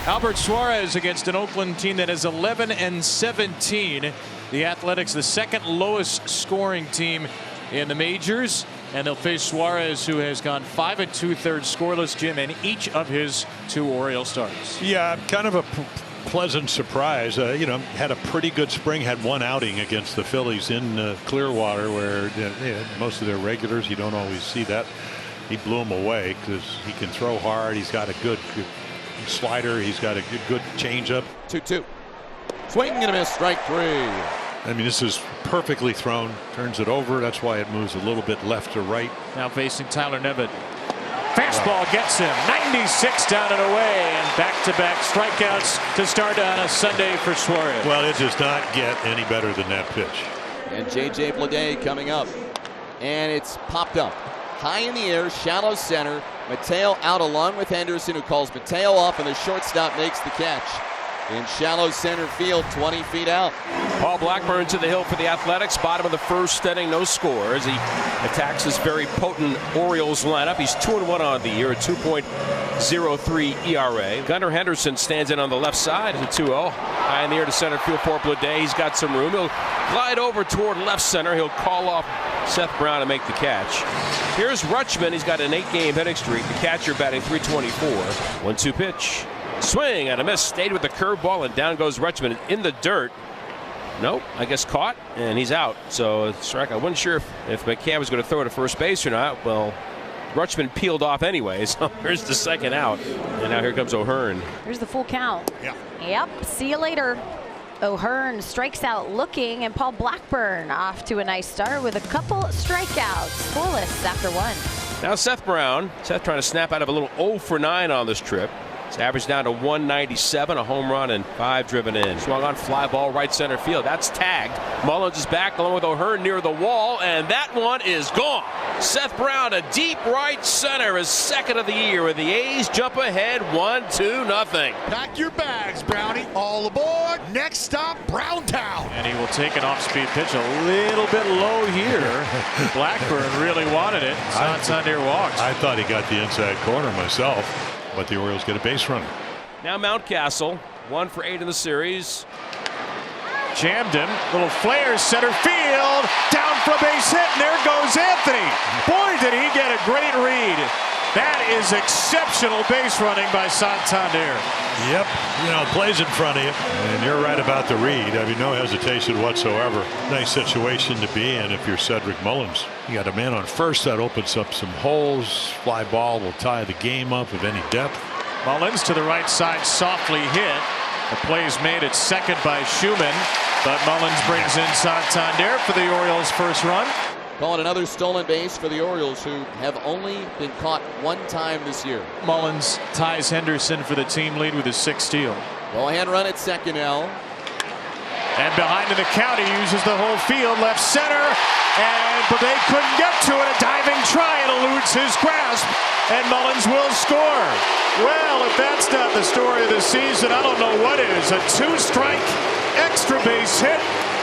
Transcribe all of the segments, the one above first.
Albert Suarez against an Oakland team that is 11-17. The Athletics, the second lowest scoring team in the majors, and they'll face Suarez, who has gone 5 2/3 scoreless, Jim, in each of his 2 Orioles starts. Yeah, kind of a pleasant surprise. Had a pretty good spring, had one outing against the Phillies in Clearwater, where most of their regulars, you don't always see that. He blew them away because he can throw hard. He's got a good slider. He's got a good changeup. 2-2. Swing and a miss, strike 3. I mean, this is perfectly thrown. Turns it over. That's why it moves a little bit left to right. Now facing Tyler Nevett. Fastball gets him. 96 down and away, and back-to-back strikeouts to start on a Sunday for Suarez. Well, it does not get any better than that pitch. And J.J. Bleday coming up. And it's popped up. High in the air, shallow center. Mateo out along with Henderson, who calls Mateo off, and the shortstop makes the catch. In shallow center field, 20 feet out. Paul Blackburn to the hill for the Athletics. Bottom of the first inning, no score as he attacks his very potent Orioles lineup. He's 2-1 on the year, a 2.03 ERA. Gunnar Henderson stands in on the left side as a 2-0. High in the air to center field for Bleday. He's got some room. He'll glide over toward left center. He'll call off Seth Brown and make the catch. Here's Rutschman. He's got an 8-game hitting streak. The catcher batting .324. 1-2 pitch. Swing and a miss. Stayed with the curveball, and down goes Rutschman in the dirt. Nope, I guess caught, and he's out. So strike. I wasn't sure if McCann was going to throw it to first base or not. Well, Rutschman peeled off anyway, so here's the second out. And now here comes O'Hearn. Here's the full count. Yeah. Yep, see you later. O'Hearn strikes out looking, and Paul Blackburn off to a nice start with a couple strikeouts. Scoreless after 1. Now Seth Brown. Seth trying to snap out of a little 0 for 9 on this trip. It's averaged down to 197, a home run and 5 driven in. Swung on fly ball right center field. That's tagged. Mullins is back along with O'Hearn near the wall, and that one is gone. Seth Brown, a deep right center, his second of the year, with the A's jump ahead 1-2-0. Pack your bags, Brownie. All aboard. Next stop, Browntown. And he will take an off-speed pitch a little bit low here. Blackburn really wanted it. Santander walks. I thought he got the inside corner myself, but the Orioles get a base runner. Now Mountcastle, 1 for 8 in the series. Jammed him. Little flare, center field. Down for a base hit, and there goes Anthony. Boy, did he get a great read. That is exceptional base running by Santander. Yep, plays in front of you, and you're right about the read. I mean, no hesitation whatsoever. Nice situation to be in if you're Cedric Mullins. You got a man on first, that opens up some holes. Fly ball will tie the game up of any depth. Mullins to the right side, softly hit. The play is made at second by Schumann, but Mullins brings in Santander for the Orioles' first run. Call it another stolen base for the Orioles, who have only been caught 1 time this year. Mullins ties Henderson for the team lead with his 6th steal. Go-ahead run at second now. And behind in the count, he uses the whole field, left center, but they couldn't get to it. A diving try, it eludes his grasp, and Mullins will score. Well, if that's not the story of the season, I don't know what is. A 2-strike extra base hit,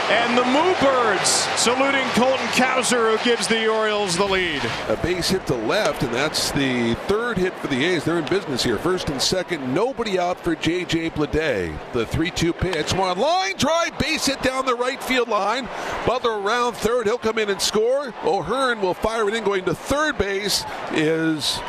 and the Moobirds saluting Colton Cowser, who gives the Orioles the lead. A base hit to left, and that's the 3rd hit for the A's. They're in business here. First and second, nobody out for J.J. Bleday. The 3-2 pitch. One line drive, base hit down the right field line. Butler around third. He'll come in and score. O'Hearn will fire it in. Going to third base is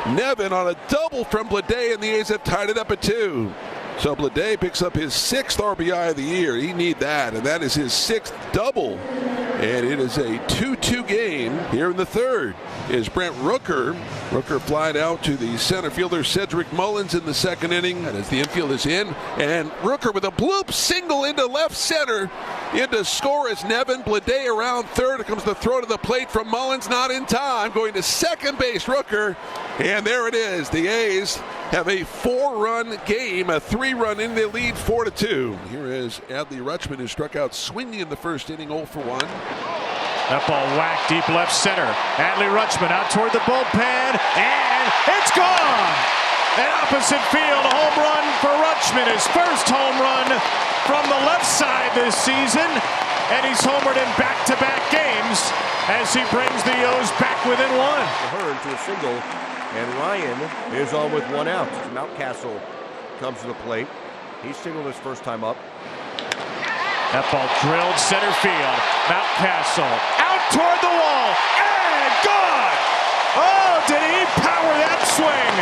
Nevin on a double from Bleday, and the A's have tied it up at 2. So Bleday picks up his 6th RBI of the year. He need that, and that is his 6th double. And it is a 2-2 game here in the 3rd. Is Brent Rooker. Rooker flied out to the center fielder Cedric Mullins in the 2nd inning. And as the infield is in, and Rooker with a bloop single into left center. Into score is Nevin. Bleday around third. It comes the throw to the plate from Mullins, not in time. Going to second base, Rooker. And there it is. The A's have a 4-run game, a 3-run in. They lead 4-2. Here is Adley Rutschman, who struck out swinging in the first inning, 0 for 1. That ball whacked deep left center. Adley Rutschman out toward the bullpen, and it's gone! An opposite field home run for Rutschman, his first home run from the left side this season, and he's homered in back-to-back games as he brings the O's back within 1. O'Hearn to a single, and Ryan is on with 1 out. Mountcastle comes to the plate. He singled his first time up. That ball drilled center field. Mountcastle out toward the wall and gone. Oh, did he power that swing?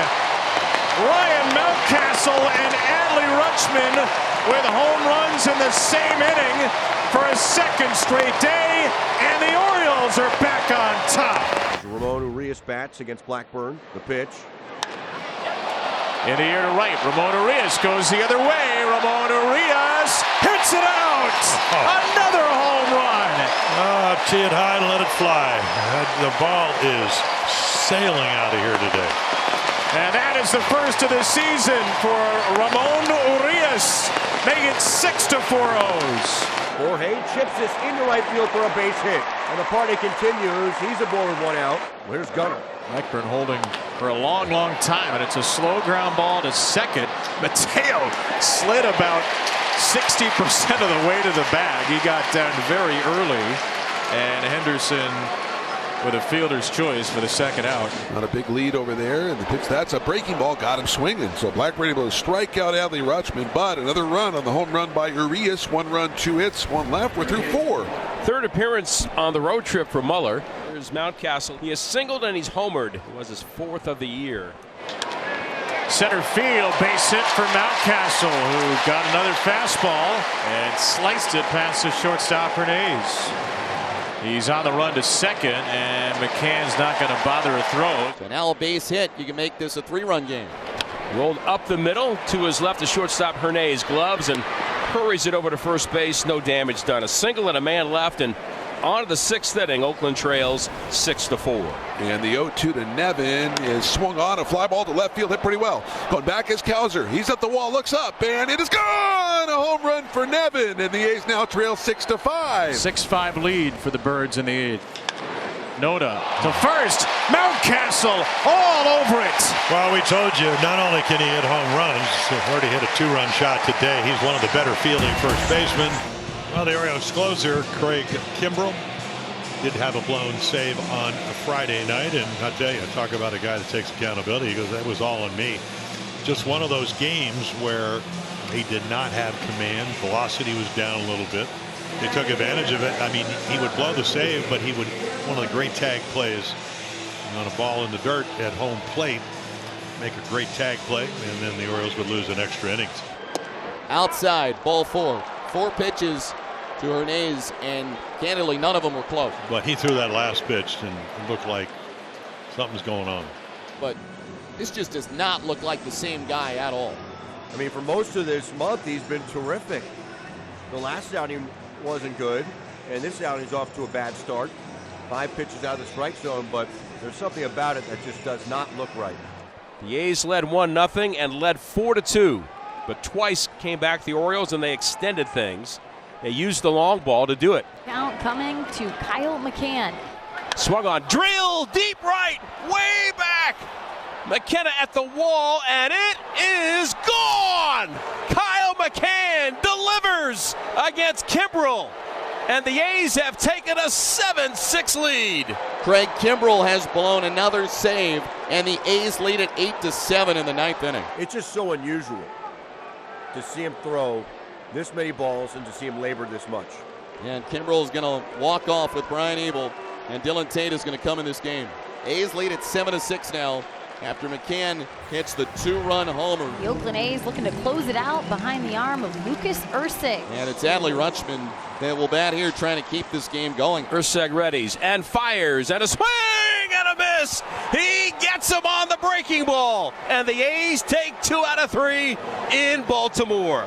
Ryan Mountcastle and Adley Rutschman with home runs in the same inning for a second straight day, and the Orioles are back on top. Ramon Urias bats against Blackburn. The pitch. In the air to right, Ramon Urias goes the other way. Ramon Urias hits it out. Another home run. Tee it high and let it fly. The ball is sailing out of here today. And that is the first of the season for Ramon Urias. Make it 6-4 O's. Jorge chips this into right field for a base hit. And the party continues. He's aboard with one out. Where's Gunnar? Blackburn holding for a long, long time, and it's a slow ground ball to second. Mateo slid about 60% of the way to the bag. He got down very early, and Henderson with a fielder's choice for the second out. Not a big lead over there, and the pitch, that's a breaking ball, got him swinging. So Blackburn able to strike out Adley Rutschman, but another run on the home run by Urias. 1 run, 2 hits, 1 left. We're through 4. Third appearance on the road trip for Muller. Here's Mountcastle. He has singled and he's homered. It was his 4th of the year. Center field base hit for Mountcastle, who got another fastball and sliced it past the shortstop Hernandez. He's on the run to second, and McCann's not going to bother a throw. So now a base hit. You can make this a 3-run game. Rolled up the middle to his left, the shortstop Hernandez gloves and hurries it over to first base. No damage done. A single and a man left, and on to the 6th inning. Oakland trails 6-4. And the 0-2 to Nevin is swung on, a fly ball to left field, hit pretty well. Going back is Kowser. He's at the wall, looks up, and it is gone. A home run for Nevin, and the A's now trail 6-5. 6-5 lead for the Birds in the 8th. Noda to first. Mountcastle all over it. Well, we told you, not only can he hit home runs, he's already hit a 2-run shot today. He's one of the better fielding first basemen. Well, the Orioles closer, Craig Kimbrell, did have a blown save on a Friday night, and I tell you, talk about a guy that takes accountability. He goes, that was all on me. Just one of those games where he did not have command. Velocity was down a little bit. They took advantage of it. I mean, he would blow the save, but he would, one of the great tag plays on a ball in the dirt at home plate, make a great tag play, and then the Orioles would lose an extra innings. Outside, ball 4. 4 pitches to Hernandez, and candidly, none of them were close. But he threw that last pitch, and it looked like something's going on. But this just does not look like the same guy at all. I mean, for most of this month, he's been terrific. The last outing wasn't good, and this outing's off to a bad start. 5 pitches out of the strike zone, but there's something about it that just does not look right. The A's led 1-0 and led 4-2, but twice came back the Orioles, and they extended things. They used the long ball to do it. Count coming to Kyle McCann. Swung on, drill, deep right, way back. McKenna at the wall, and it is gone. Kyle McCann delivers against Kimbrell, and the A's have taken a 7-6 lead. Craig Kimbrell has blown another save, and the A's lead at 8-7 in the 9th inning. It's just so unusual to see him throw this many balls and to see him labor this much. And Kimbrell is going to walk off with Brian Abel, and Dylan Tate is going to come in this game. A's lead at 7-6 now after McCann hits the 2-run homer. The Oakland A's looking to close it out behind the arm of Lucas Erceg. And it's Adley Rutschman that will bat here trying to keep this game going. Erceg readies and fires, and a swing and a miss. He gets him on the breaking ball, and the A's take 2 out of 3 in Baltimore.